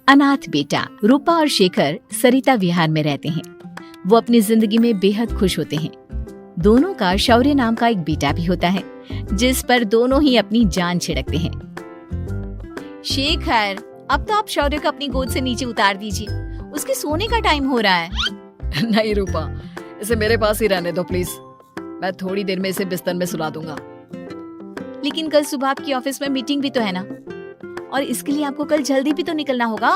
अनाथ बेटा। रूपा और शेखर सरिता विहार में रहते हैं। वो अपनी जिंदगी में बेहद खुश होते हैं। दोनों का शौर्य नाम का एक बेटा भी होता है, जिस पर दोनों ही अपनी जान छिड़कते हैं। शेखर, अब तो आप शौर्य को अपनी गोद से नीचे उतार दीजिए, उसके सोने का टाइम हो रहा है। नहीं रूपा, इसे मेरे पास ही रहने दो प्लीज। मैं थोड़ी देर में इसे बिस्तर में सुला दूंगा। लेकिन कल सुबह आपकी ऑफिस में मीटिंग भी तो है ना, और इसके लिए आपको कल जल्दी भी तो निकलना होगा।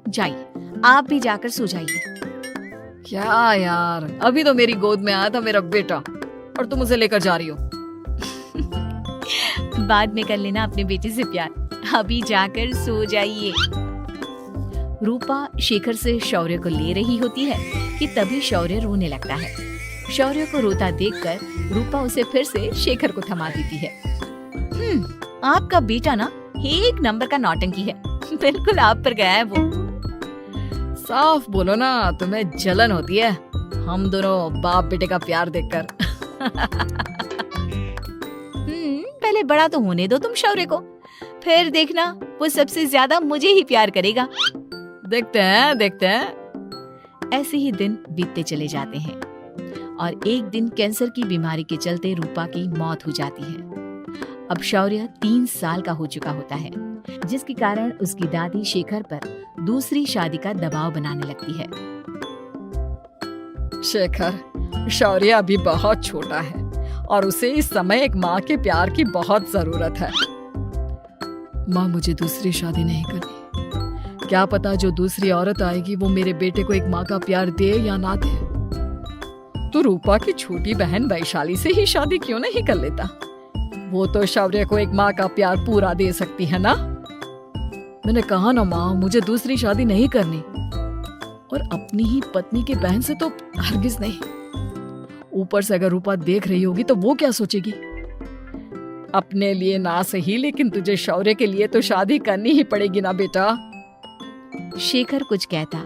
जाइए, आप भी जाकर सो जाइए। क्या यार, अभी तो मेरी गोद में आया था मेरा बेटा और तुम उसे लेकर जा रही हो। बाद में कर लेना अपने बेटे से प्यार, अभी जाकर सो जाइए। रूपा शेखर से शौर्य को ले रही होती है कि तभी शौर्य रोने लगता है। शौर्य को रोता देखकर रूपा उसे फिर से शेखर को थमा देती है। आपका बेटा ना एक नंबर का नौटंकी है, बिल्कुल आप पर गया है वो। साफ बोलो ना, तुम्हें जलन होती है हम दोनों बाप बेटे का प्यार देखकर। पहले बड़ा तो होने दो तुम शौर्य को, फिर देखना वो सबसे ज्यादा मुझे ही प्यार करेगा। देखते हैं। ऐसे ही दिन बीतते चले जाते हैं और एक दिन कैंसर की बीमारी के चलते रूपा की मौत हो जाती है। अब शौर्य 3 साल का हो चुका होता है, जिसके कारण उसकी दादी शेखर पर दूसरी शादी का दबाव बनाने लगती है। शेखर, शौर्य अभी बहुत छोटा है और उसे इस समय एक माँ के प्यार की बहुत जरूरत है। माँ, मुझे दूसरी शादी नहीं करनी। क्या पता जो दूसरी औरत आएगी वो मेरे बेटे को एक माँ का प्यार दे या ना दे। तो रूपा की छोटी बहन वैशाली से ही शादी क्यों नहीं कर लेता? वो तो शौर्य को एक माँ का प्यार पूरा दे सकती है ना। मैंने कहा ना माँ, मुझे दूसरी शादी नहीं करनी, और अपनी ही पत्नी की बहन से तो हरगिज नहीं। ऊपर से अगर रूपा देख रही होगी तो वो क्या सोचेगी? अपने लिए ना सही, लेकिन तुझे शौर्य के लिए तो शादी करनी ही पड़ेगी ना बेटा। शेखर कुछ कहता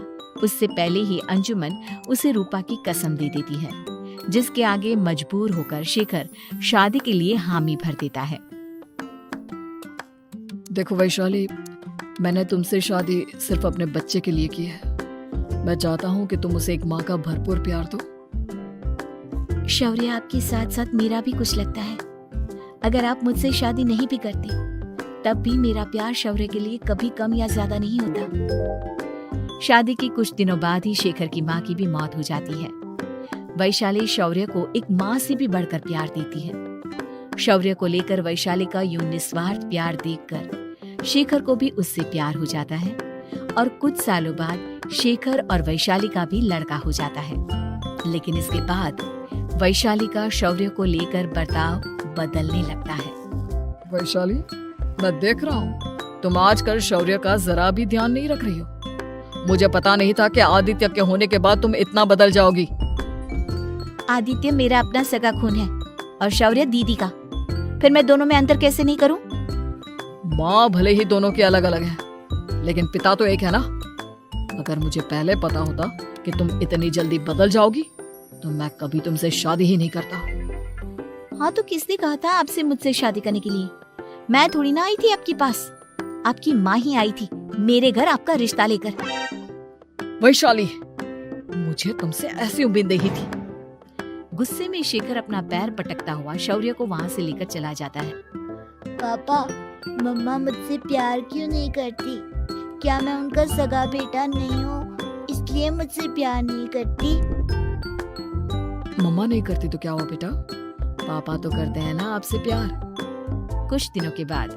उससे पहले ही अंजुमन उसे रूपा की कसम दे देती है, जिसके आगे मजबूर होकर शेखर शादी के लिए हामी भर देता है। देखो वैशाली, मैंने तुमसे शादी सिर्फ अपने बच्चे के लिए की है। मैं चाहता हूँ कि तुम उसे एक माँ का भरपूर प्यार दो। शौर्य, आपके साथ साथ मेरा भी कुछ लगता है। अगर आप मुझसे शादी नहीं भी करते, तब भी मेरा प्यार शौर्य के लिए कभी कम या ज्यादा नहीं होता। शादी के कुछ दिनों बाद ही शेखर की माँ की भी मौत हो जाती है। वैशाली शौर्य को एक माँ से भी बढ़कर प्यार देती है। शौर्य को लेकर वैशाली का यूं निस्वार्थ प्यार देखकर शेखर को भी उससे प्यार हो जाता है और कुछ सालों बाद शेखर और वैशाली का भी लड़का हो जाता है। लेकिन इसके बाद वैशाली का शौर्य को लेकर बर्ताव बदलने लगता है। वैशाली, मैं देख रहा हूँ तुम आजकल शौर्य का जरा भी ध्यान नहीं रख रही हो। मुझे पता नहीं था कि आदित्य के होने के बाद तुम इतना बदल जाओगी। आदित्य मेरा अपना सगा खून है और शौर्य दीदी का, फिर मैं दोनों में अंतर कैसे नहीं करूं? माँ भले ही दोनों के अलग अलग है, लेकिन पिता तो एक है ना। अगर मुझे पहले पता होता कि तुम इतनी जल्दी बदल जाओगी तो मैं कभी तुमसे शादी ही नहीं करता। हाँ, तो किसने कहा था आपसे मुझसे शादी करने के लिए? मैं थोड़ी ना आई थी आपके पास, आपकी माँ ही आई थी मेरे घर आपका रिश्ता लेकर। वैशाली, मुझे तुमसे ऐसी उम्मीद नहीं थी। गुस्से में शेखर अपना पैर पटकता हुआ शौर्य को वहाँ से लेकर चला जाता है। पापा, मम्मा मुझसे प्यार क्यों नहीं करती? क्या मैं उनका सगा बेटा नहीं हूँ, इसलिए मुझसे प्यार नहीं करती? मम्मा नहीं करती तो क्या हुआ बेटा? पापा तो करते हैं ना आपसे प्यार। कुछ दिनों के बाद,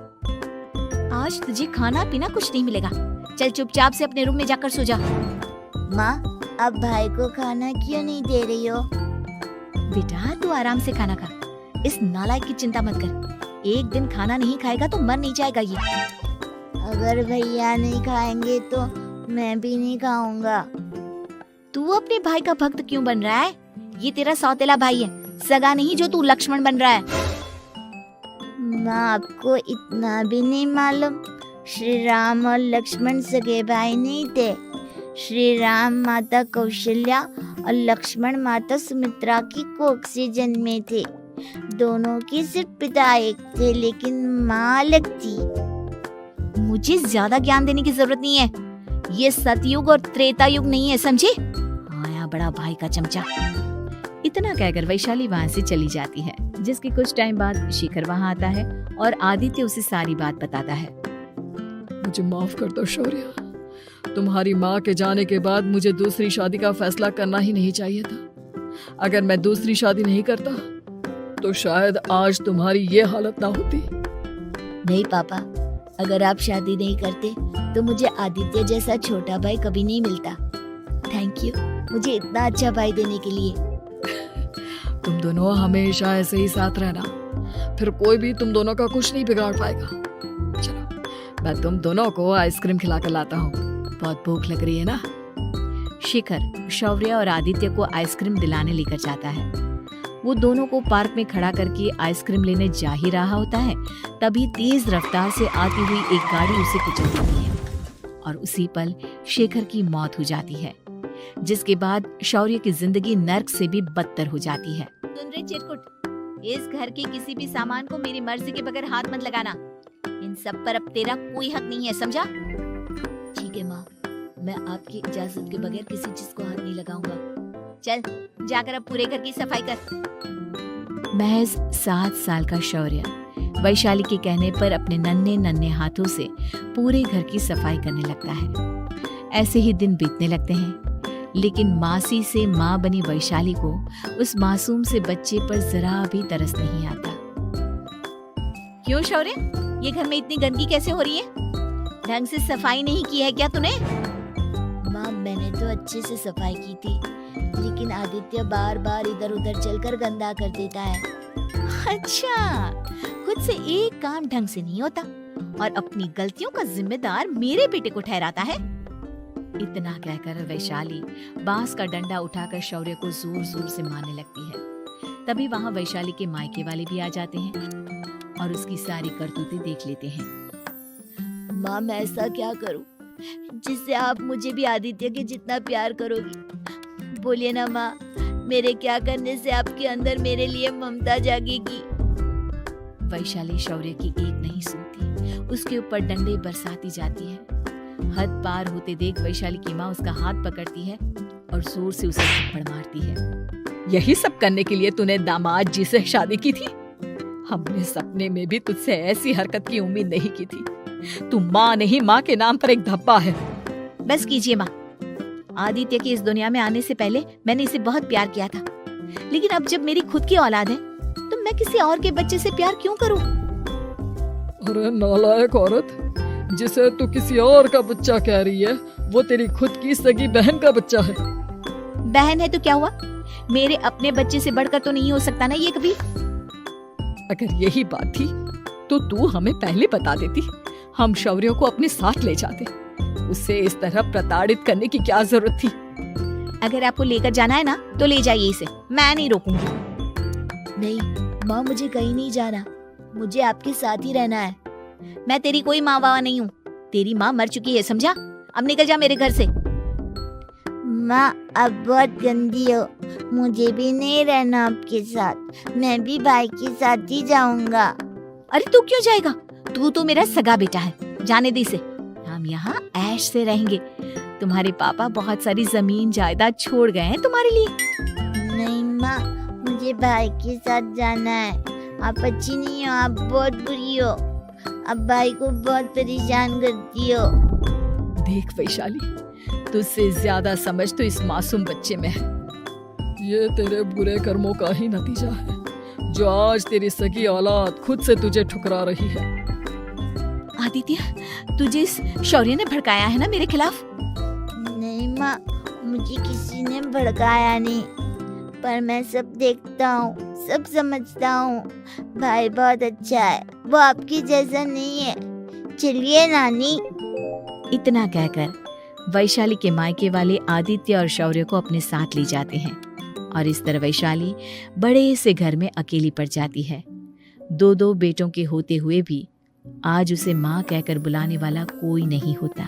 आज तुझे खाना पीना कुछ नहीं मिलेगा, चल चुपचाप से अपने रूम में जाकर सो जा। माँ, अब भाई को खाना क्यों नहीं दे रही हो? बेटा, तू आराम से खाना खा, इस नालायक की चिंता मत कर। एक दिन खाना नहीं खाएगा तो मर नहीं जाएगा ये। अगर भैया नहीं खाएंगे तो मैं भी नहीं खाऊंगा। तू अपने भाई का भक्त क्यों बन रहा है? ये तेरा सौतेला भाई है, सगा नहीं जो तू लक्ष्मण बन रहा है। माँ, आपको इतना भी नहीं मालूम? श्री राम और लक्ष्मण सगे भाई नहीं थे। श्री राम माता कौशल्या और लक्ष्मण माता सुमित्रा की कोख से जन्मे थे। दोनों के सिर्फ पिता एक थे, लेकिन माँ अलग थी। मुझे ज्यादा ज्ञान देने की जरूरत नहीं है, ये सतयुग और त्रेता युग नहीं है, समझे? आया बड़ा भाई का चमचा। इतना कहकर वैशाली वहां से चली जाती है। जिसके कुछ टाइम बाद शिखर वहां आता है और आदित्य उसे सारी बात बताता है। मुझे माफ कर दो शौर्य, तुम्हारी माँ के जाने के बाद मुझे दूसरी शादी का फैसला करना ही नहीं चाहिए था। अगर मैं दूसरी शादी नहीं करता तो शायद आज तुम्हारी ये हालत ना होती। नहीं पापा, अगर आप शादी नहीं करते तो मुझे आदित्य जैसा छोटा भाई कभी नहीं मिलता। थैंक यू मुझे इतना अच्छा भाई देने के लिए। तुम दोनों हमेशा ऐसे ही साथ रहना, फिर कोई भी तुम दोनों का कुछ नहीं बिगाड़ पाएगा। चलो मैं तुम दोनों को आइसक्रीम खिला कर लाता हूँ, बहुत भूख लग रही है ना। शिखर शौर्य और आदित्य को आइसक्रीम दिलाने लेकर जाता है। वो दोनों को पार्क में खड़ा करके आइसक्रीम लेने जा ही रहा होता है, तभी तेज रफ्तार से आती हुई एक गाड़ी उसे कुचल देती है और उसी पल शेखर की मौत हो जाती है। जिसके बाद शौर्य की जिंदगी नर्क से भी बदतर हो जाती है। सुन रे चिरकुट, इस घर के किसी भी सामान को मेरी मर्जी के बगैर हाथ मत लगाना। इन सब पर अब तेरा कोई हक नहीं है, समझा? ठीक है माँ, मैं आपकी इजाजत के बगैर किसी चीज को हाथ नहीं लगाऊंगा। चल जाकर अब पूरे घर की सफाई कर। महज 7 साल का शौर्य वैशाली के कहने पर अपने नन्हे नन्हे हाथों से पूरे घर की सफाई करने लगता है। ऐसे ही दिन बीतने लगते हैं, लेकिन मासी से माँ बनी वैशाली को उस मासूम से बच्चे पर जरा भी तरस नहीं आता। क्यों शौर्य, ये घर में इतनी गंदगी कैसे हो रही है? ढंग से सफाई नहीं की है क्या तूने? माँ मैंने तो अच्छे से सफाई की थी, लेकिन आदित्य बार बार इधर उधर चलकर गंदा कर देता है। अच्छा, खुद से एक काम ढंग से नहीं होता और अपनी गलतियों का जिम्मेदार मेरे बेटे को ठहराता है। इतना कहकर वैशाली बांस का डंडा उठाकर शौर्य को जोर जोर से मारने लगती है। तभी वहां वैशाली के मायके वाले भी आ जाते हैं और उसकी सारी करतूतें देख लेते हैं। माँ मैं ऐसा क्या करूँ जिससे आप मुझे भी आदित्य के जितना प्यार करोगी? बोलिए ना माँ, मेरे क्या करने से आपके अंदर मेरे लिए ममता जागेगी? वैशाली शौर्य की एक नहीं सुनती, उसके ऊपर डंडे बरसाती जाती है। हद पार होते देख वैशाली की माँ उसका हाथ पकड़ती है और जोर से उसे थप्पड़ मारती है। यही सब करने के लिए तूने दामाद जी से शादी की थी? हमने सपने में भी तुझसे ऐसी हरकत की उम्मीद नहीं की थी। तू माँ नहीं, माँ के नाम पर एक धब्बा है। बस कीजिए माँ, आदित्य के इस दुनिया में आने से पहले मैंने इसे बहुत प्यार किया था, लेकिन अब जब मेरी खुद की औलाद है तो मैं किसी और के बच्चे से प्यार क्यों करूं? अरे नालायक औरत, जिसे तू किसी और का बच्चा कह रही है वो तेरी खुद की सगी बहन का बच्चा है। बहन है तो क्या हुआ, मेरे अपने बच्चे से बढ़कर तो नहीं हो सकता ना ये कभी। अगर यही बात थी तो तू हमें पहले बता देती, हम शौर्य को अपने साथ ले जाते। उसे इस तरह प्रताड़ित करने की क्या जरूरत थी? अगर आपको लेकर जाना है ना तो ले जाइए इसे, मैं नहीं रोकूंगी। नहीं माँ, मुझे कहीं नहीं जाना, मुझे आपके साथ ही रहना है। मैं तेरी कोई माँ बाबा नहीं हूँ, तेरी माँ मर चुकी है, समझा? अब निकल जा मेरे घर से। माँ अब बहुत गंदी हो, मुझे भी नहीं रहना आपके साथ, मैं भी भाई के साथ ही जाऊंगा। अरे तू क्यों जाएगा, तू तो मेरा सगा बेटा है, जाने दे इसे। हम यहाँ ऐश से रहेंगे, तुम्हारे पापा बहुत सारी जमीन जायदाद छोड़ गए हैं तुम्हारे लिए। नहीं माँ, मुझे भाई के साथ जाना है। आप अच्छी नहीं हो, आप बहुत बुरी हो, आप भाई को बहुत परेशान करती हो। देख वैशाली, तुझसे ज्यादा समझ तो इस मासूम बच्चे में है। ये तेरे बुरे कर्मों का ही नतीजा है जो आज तेरी सगी औलाद खुद से तुझे ठुकरा रही है। आदित्य, तुझे इस शौर्य ने भड़काया है ना मेरे खिलाफ? नहीं माँ, मुझे किसी ने भड़काया नहीं, पर मैं सब देखता हूँ, सब समझता हूँ। भाई बहुत अच्छा है, वो आपकी जैसा नहीं है। चलिए नानी। इतना कहकर वैशाली के मायके वाले आदित्य और शौर्य को अपने साथ ले जाते हैं और इस तरह वैशाली बड़े से घर में अकेली पड़ जाती है। 2 बेटों के होते हुए भी आज उसे माँ कहकर बुलाने वाला कोई नहीं होता।